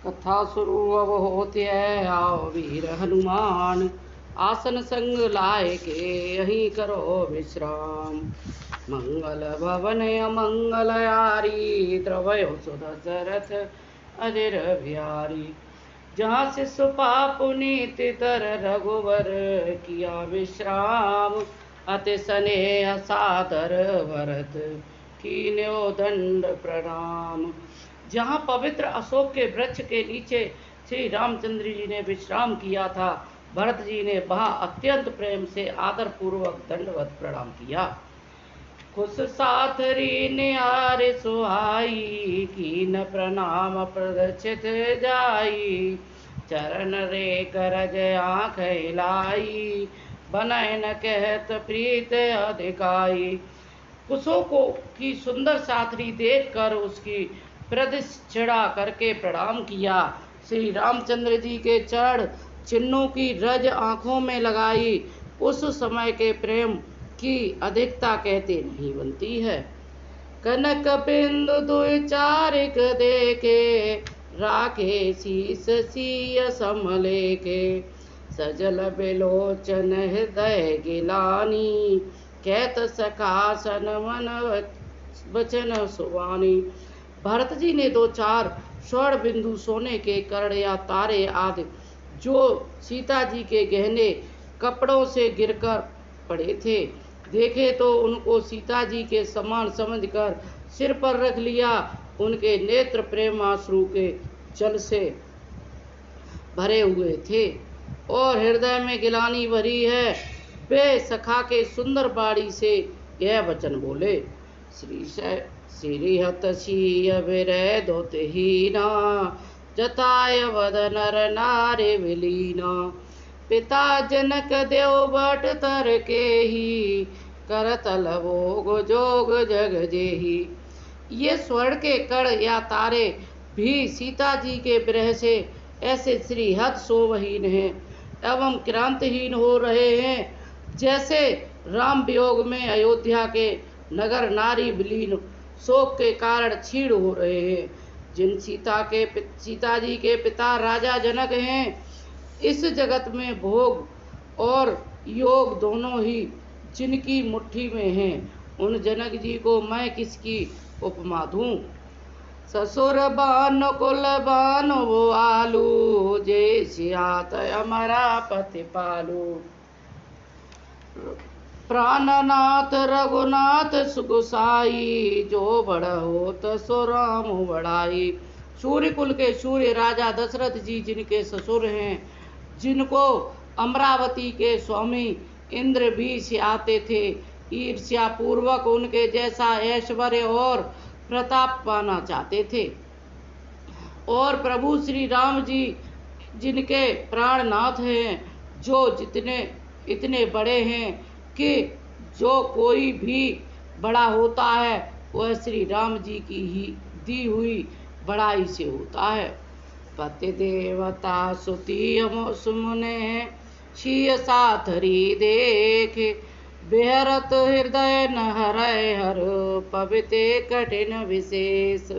कथा शुरू अब होती है, आओ वीर हनुमान, आसन संग लाए के यहीं करो विश्राम। मंगल भवन अमंगल यारी, द्रवयो सुदशरथ अजर बिहारी। जहाँ से सुपा पुनीत तर रघुवर, किया विश्राम अति स्नेह सादर भरत, कीन्यो दंड प्रणाम। जहाँ पवित्र अशोक के वृक्ष के नीचे श्री रामचंद्र जी ने विश्राम किया था, भरत जी ने वहाँ अत्यंत प्रेम से आदर पूर्वक दंडवत प्रणाम किया। खुश साथरी निहार सुहाई, कीन प्रणाम प्रदर्शित जाई। चरण रे करज आँख हिलाई, बनय न कहत प्रीत अधिकाई। कुशों को की सुंदर साथरी देखकर उसकी प्रदक्षिणा करके प्रणाम किया। श्री रामचंद्र जी के चरण चिन्हों की रज आँखों में लगाई। उस समय के प्रेम की अधिकता कहते नहीं बनती है। कनक बिंदु दुई चारिक देखे, राखे शीस सिय समलेखे। सजल बिलोचन हृदय गिलानी, कहत सखासन मन वचन सुवानी। भरत जी ने दो चार स्वर्ण बिंदु सोने के कर्ण या तारे आदि जो सीता जी के गहने कपड़ों से गिरकर पड़े थे देखे तो उनको सीता जी के समान समझकर सिर पर रख लिया। उनके नेत्र प्रेम आंसू के जल से भरे हुए थे और हृदय में गिलानी भरी है। वे सखा के सुंदर बाड़ी से यह वचन बोले, श्रीहत सीय विरह दोतहीना, जताय वद नर नारे विलीना। पिता जनक देव बट तर के ही, करतल भोग जोग जग जेही। ये स्वर्ण के कण या तारे भी सीता जी के विरह से ऐसे श्रीहत शोभहीन हैं एवं क्रांतिहीन हो रहे हैं, जैसे राम वियोग में अयोध्या के नगर नारी विलीन शोक के कारण क्षीण हो रहे हैं। जिन सीता जी के पिता राजा जनक हैं, इस जगत में भोग और योग दोनों ही जिनकी मुट्ठी में हैं, उन जनक जी को मैं किसकी उपमा दूं। ससुर बान कुल बान वो आलू, जे सियात अमरा पति पालू। प्राणनाथ रघुनाथ सुगुसाई, जो बड़ होत सो राम बड़ाई। सूर्य कुल के सूर्य राजा दशरथ जी जिनके ससुर हैं, जिनको अमरावती के स्वामी इंद्र भी सियाते थे, ईर्ष्या पूर्वक उनके जैसा ऐश्वर्य और प्रताप पाना चाहते थे। और प्रभु श्री राम जी जिनके प्राणनाथ हैं, जो इतने बड़े हैं कि जो कोई भी बड़ा होता है वह श्री राम जी की ही दी हुई बड़ाई से होता है। पति देवता सुती सुमने, शीय साथरी देखे। बेहरत हृदय न हरय हर, पविते कठिन विशेष।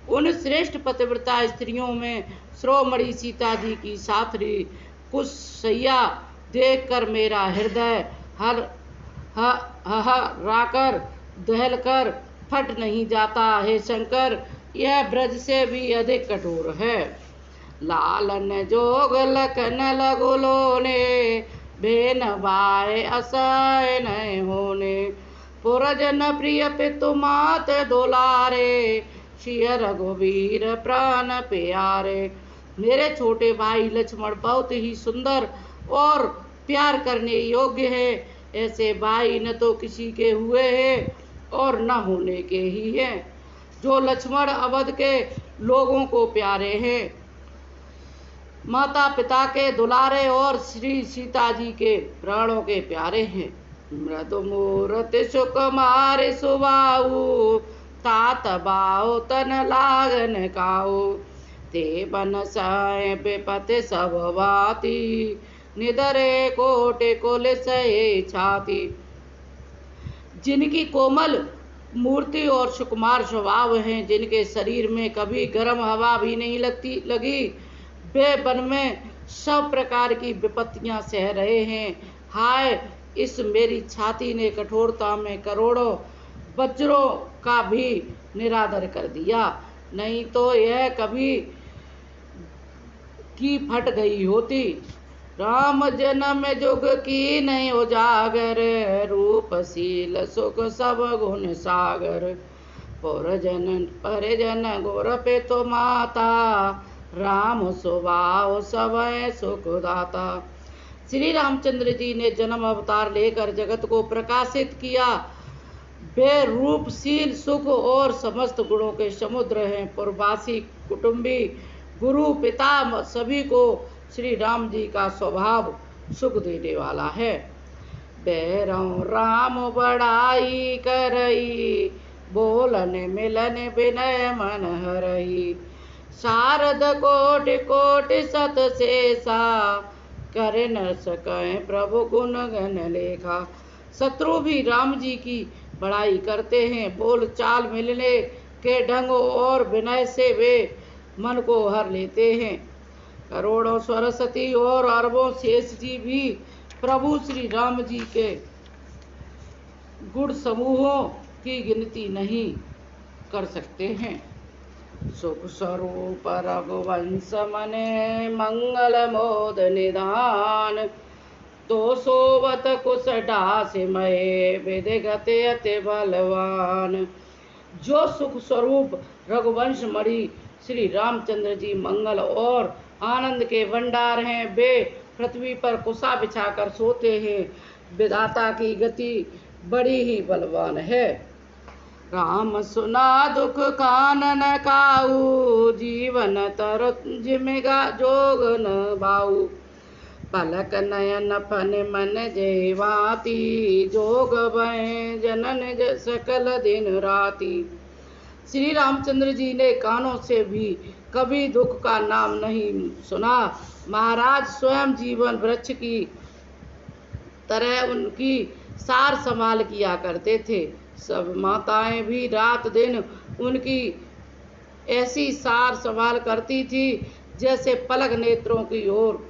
उन श्रेष्ठ पतिव्रता स्त्रियों में श्रोमणि सीता जी की साथरी कुशैया देखकर मेरा हृदय राकर दहलकर फट नहीं जाता। हे शंकर, यह ब्रज से भी अधिक कठोर है। लालन जोग लखन लगुलोने, बेन बाय असय न होने। पुरजन प्रिय पितु मात दुलारे, सिय रघुवीर प्राण प्यारे। मेरे छोटे भाई लक्ष्मण बहुत ही सुंदर और प्यार करने योग्य है। ऐसे भाई न तो किसी के हुए हैं और न होने के ही हैं, जो लक्ष्मण अवध के लोगों को प्यारे हैं, माता पिता के दुलारे और श्री सीता जी के प्राणों के प्यारे हैं। मृदु मूर्ति सुकुमार सुबाहु, तात बाहु तन लागन काहू। ते बन साय विपति सब बाती, निदरे कोटि कुल सहे छाती। जिनकी कोमल मूर्ति और सुकुमार स्वभाव हैं, जिनके शरीर में कभी गर्म हवा भी नहीं लगी। वे वन में सब प्रकार की विपत्तियां सह रहे हैं। हाय, इस मेरी छाती ने कठोरता में करोड़ों वज्रों का भी निरादर कर दिया, नहीं तो यह कभी की फट गई होती। राम जन्म जुग की नहीं उजागर, रूपशील सुख सब गुण सागर। परिजन गोर पे तो माता, राम स्वभाव समय सुख दाता। श्री रामचंद्र जी ने जन्म अवतार लेकर जगत को प्रकाशित किया। वे रूपशील सुख और समस्त गुणों के समुद्र हैं। पूर्ववासी, कुटुंबी, गुरु, पिता सभी को श्री राम जी का स्वभाव सुख देने वाला है। बैरौ राम बड़ाई करई, बोलन मिलन विनय मन हरई। शारद कोटि कोटि सत शेषा, करे न सके प्रभु गुण गण लेखा। शत्रु भी राम जी की बड़ाई करते हैं। बोल चाल मिलने के ढंग और विनय से वे मन को हर लेते हैं। करोड़ों सरस्वती और अरबों शेष जी भी प्रभु श्री राम जी के गुण समूहों की गिनती नहीं कर सकते हैं। सुख स्वरूप रघुवंश मने, मंगल मोद निधान। तो सोवत कुश डास मये, विधिगत अति बलवान। जो सुख स्वरूप रघुवंश मणि श्री रामचंद्र जी मंगल और आनंद के भंडार हैं। वे पृथ्वी पर कुशा बिछाकर सोते हैं। विधाता की गति बड़ी ही बलवान है। राम सुना दुख कानन काऊ, जीवन तर जिमेगा जोग न बाऊ। पलक नयन फन मन जेवाती, जोग भय जनन सकल दिन राती। श्री रामचंद्र जी ने कानों से भी कभी दुख का नाम नहीं सुना। महाराज स्वयं जीवन वृक्ष की तरह उनकी सार संभाल किया करते थे। सब माताएं भी रात दिन उनकी ऐसी सार संभाल करती थी जैसे पलक नेत्रों की ओर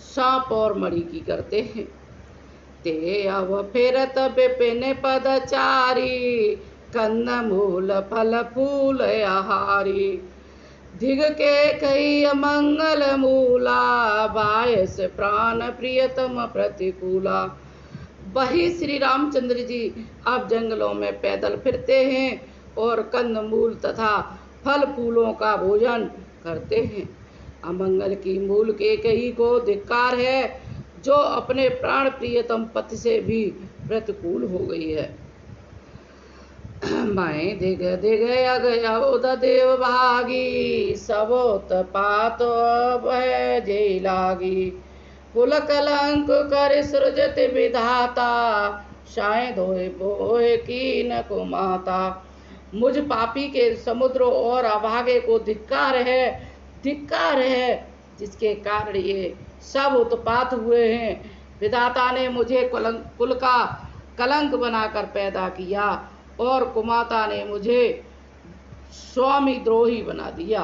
सांप और मणि की करते हैं। ते अव फेरत विपिन पदचारी, कंद मूल फल फूल आहारी। धिग के कई मंगल मूला, बायस प्राण प्रियतम प्रतिकूला। वही श्री रामचंद्र जी अब जंगलों में पैदल फिरते हैं और कंद मूल तथा फल फूलों का भोजन करते हैं। अमंगल की मूल के कई को धिक्कार है, जो अपने प्राण प्रियतम पति से भी प्रतिकूल हो गई है। मैं दिग दिग अगद देव भागी, सबोत पात भय जय लागी। कुल कलंक कर सृजत विधाता, शाय धोए बोए कीन को माता। मुझ पापी के समुद्रों और अभागे को धिक्कार है, जिसके कारण ये सब उत्पात हुए हैं। विधाता ने मुझे कुल का कलंक बनाकर पैदा किया और कुमाता ने मुझे स्वामी द्रोही बना दिया।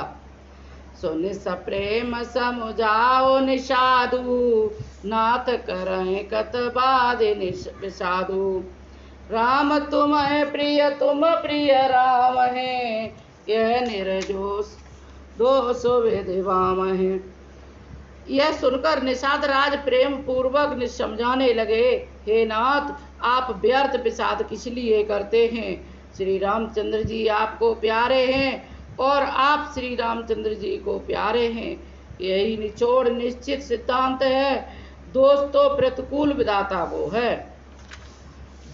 सुन सप्रेम समुझाओ निषादु, नाथ करें कत बाद विषादु। राम तुम है प्रिय, तुम प्रिय राम है, यह निर्दोष दोष विधिवाम है। यह सुनकर निषाद राज प्रेम पूर्वक समझाने लगे, हे नाथ, आप व्यर्थ विषाद किस लिए करते हैं। श्री रामचंद्र जी आपको प्यारे हैं और आप श्री रामचंद्र जी को प्यारे हैं। यही निचोड़ निश्चित सिद्धांत है। दोस्तों, प्रतिकूल विधाता वो है।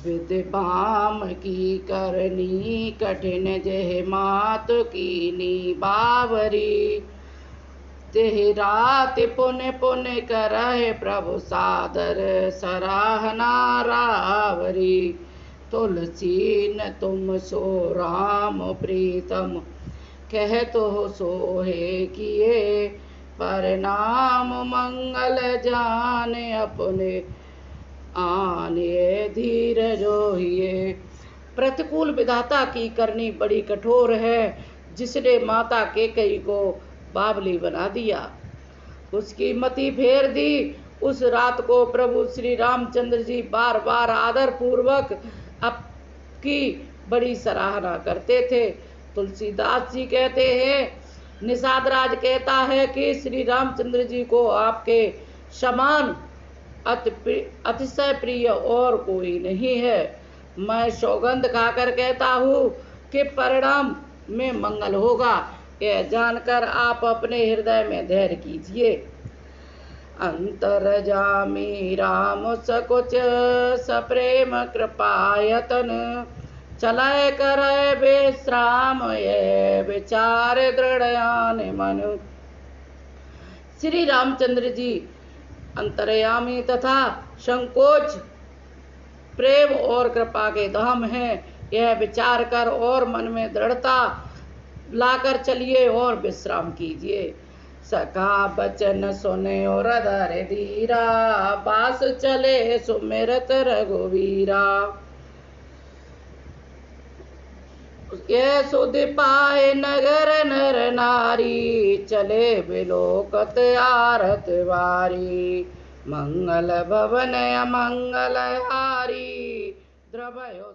विद्यपाम की करनी कठिन, जह मात कीनी बावरी। तेह रात पुण्य पुण्य करहे, प्रभु सादर सराहना रावरी। तुलसी न तुम सो राम प्रीतम, कह तो सोहे किए। परिणाम मंगल जाने, अपने आने धीर जोहिए। प्रतिकूल विधाता की करनी बड़ी कठोर है, जिसने माता कैकेयी को बावली बना दिया, उसकी मति फेर दी। उस रात को प्रभु श्री रामचंद्र जी बार बार आदर पूर्वक आपकी बड़ी सराहना करते थे। तुलसीदास जी कहते हैं, निषाद राज कहता है कि श्री रामचंद्र जी को आपके समान अतिशय प्रिय और कोई नहीं है। मैं सौगंध खाकर कहता हूँ कि परिणाम में मंगल होगा, यह जानकर आप अपने हृदय में धैर्य कीजिए। अंतर्जामी राम सकुच सप्रेम कृपायतन, चलय करय विश्राम ये विचार दृढ़यान मन। श्री रामचंद्र जी अंतर्यामी तथा संकोच प्रेम और कृपा के धाम हैं, यह विचार कर और मन में दृढ़ता लाकर चलिए और विश्राम कीजिए। सखा बचन सुने और हृदय धीरा, पास चले सुमिरत रघुवीरा। ये सुध पाए नगर नर नारी, चले बिलोकत आरत वारी। मंगल भवन अमंगल हारी, द्रवयो